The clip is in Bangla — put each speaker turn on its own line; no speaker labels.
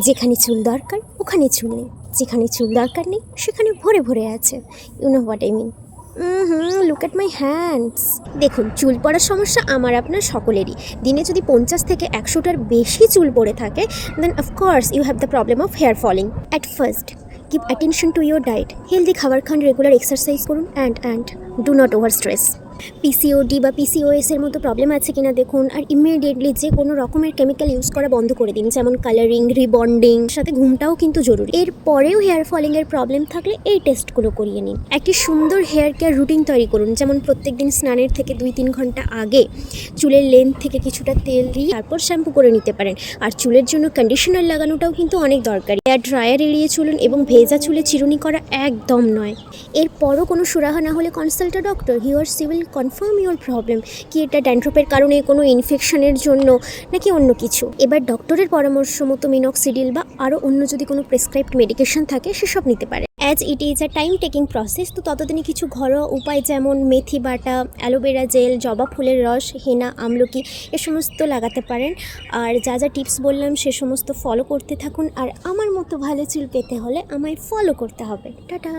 যেখানে চুল দরকার ওখানে চুল নেই, যেখানে চুল দরকার নেই সেখানে ভরে ভরে আছে। You know what I mean. Look at my hands. দেখুন, চুল পড়ার সমস্যা আমার আপনার সকলেরই। দিনে যদি 50 থেকে 100টার বেশি চুল পড়ে থাকে, then of course you have the problem of hair falling. At first keep attention to your diet. Healthy খাবার খান, রেগুলার এক্সারসাইজ করুন, and do not over stress. PCOD বা পিসিওএসের মতো প্রবলেম আছে কিনা দেখুন, আর ইমিডিয়েটলি যে কোনো রকমের কেমিক্যাল ইউজ করা বন্ধ করে দিন, যেমন কালারিং, রিবন্ডিং, সাথে ঘুমটাও কিন্তু জরুরি। এরপরেও হেয়ার ফলিংয়ের প্রবলেম থাকলে এই টেস্টগুলো করিয়ে নিন। একটি সুন্দর হেয়ার কেয়ার রুটিন তৈরি করুন, যেমন প্রত্যেকদিন স্নানের থেকে 2-3 ঘন্টা আগে চুলের লেন্থ থেকে কিছুটা তেল দিয়ে তারপর শ্যাম্পু করে নিতে পারেন। আর চুলের জন্য কন্ডিশনার লাগানোটাও কিন্তু অনেক দরকারি। হেয়ার ড্রায়ার এড়িয়ে চলুন এবং ভেজা চুলে চিরুনি করা একদম নয়। এরপরও কোনো সুরাহা না হলে consult a doctor. He or she will confirm your problem, কি এটা ড্যান্ড্রফের কারণে, কোনো ইনফেকশনের জন্য, নাকি অন্য কিছু। এবার ডক্টরের পরামর্শ মতো মিনক্সিডিল বা আরও অন্য যদি কোনো প্রেসক্রাইবড মেডিকেশন থাকে সেসব নিতে পারে। As it is a time taking process, তো ততদিনই কিছু ঘরোয়া উপায় যেমন মেথি বাটা, অ্যালোভেরা জেল, জবা ফুলের রস, হেনা, আমলকি এ সমস্ত লাগাতে পারেন। আর যা যা টিপস বললাম সে সমস্ত ফলো করতে থাকুন। আর আমার মতো ভালো চুল পেতে হলে আমায় ফলো করতে হবে। টাটা।